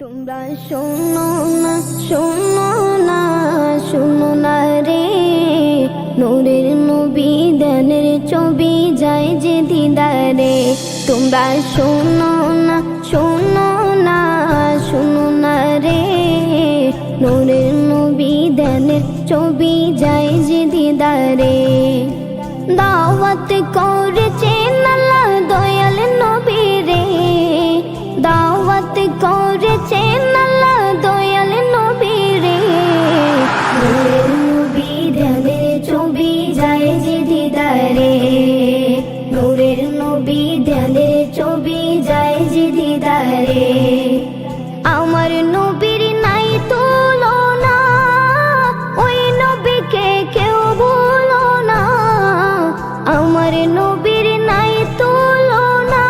তোমরা শোনো না, শোনো না, শোনো না রে, নূরের নবী দানের ছবি যায় যে দিদারে। তোমরা শোনো না, শোনো না, শোনো না রে, নূরের নবী দানের ছবি যায় যে দিদারে। দাওয়াত করেছেন আল্লাহ দয়াল নবী রে, দাওয়াত করেছেন আল্লাহ দয়াল নবী রে। নূরের নবী ধ্যানের ছবি যায় যে দিদারে, নূরের নবী ধ্যানের ছবি যায় যে দিদারে। আমার নবীর নাই তুলনা, ওই নবীকে কেউ ভুলো না। আমার নবীর নাই তুলনা,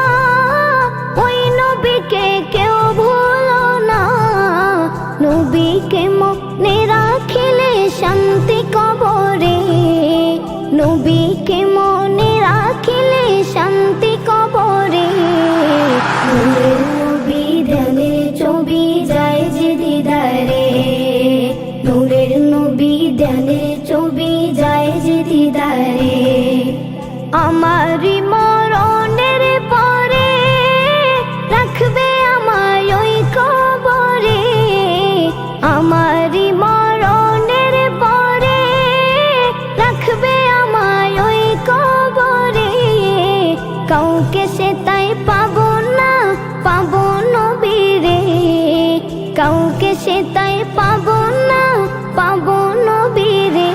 ওই নবীকে কেউ ভুলো না। নবীকে মনে রাখিলে শান্তি কবরে, নবীকে মনে রাখিলে শান্তি কবরে। নূরের নবী ধ্যানের ছবি যায় যে দিদারে, নূরের নবী ধ্যানের ছবি যায় যে দিদারে। আমারই মরণের পরে রাখবে আমায় ওই কবরে, আমারই মরণের পরে রাখবে আমায় ওই কবরে। কাউকে সে তাই পাবো না, পাবো নবীরে, কাউকে সে তাই পাবো না, পাবো নবীরে।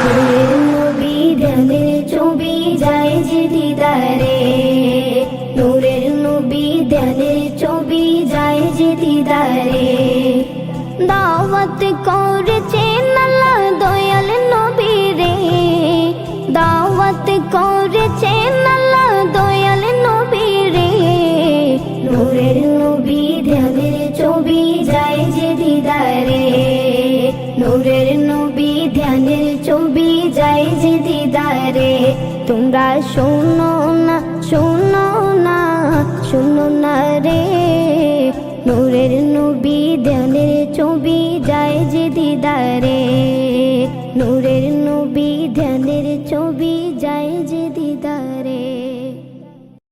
নূরের নবী ধ্যানের ছবি যায় যে দিদারে, নূরের নবী ধ্যানের ছবি যায় যে দিদারে। দাওয়াত করেছেন আল্লাহ দয়াল নবী রে, দাওয়াত করেছেন আল্লাহ দয়াল নবী রে। নূরের নবী ধ্যানের ছবি যায় যে দিদারে, নূরের নবী ধ্যানের ছবি যায় যে দিদারে। তোমরা শোনো না, শোনো না, শোনো না রে, নূরের নবী ধ্যানের ছবি যায় যে দিদারে, নূরের নবী ধ্যানের ছবি যায় যে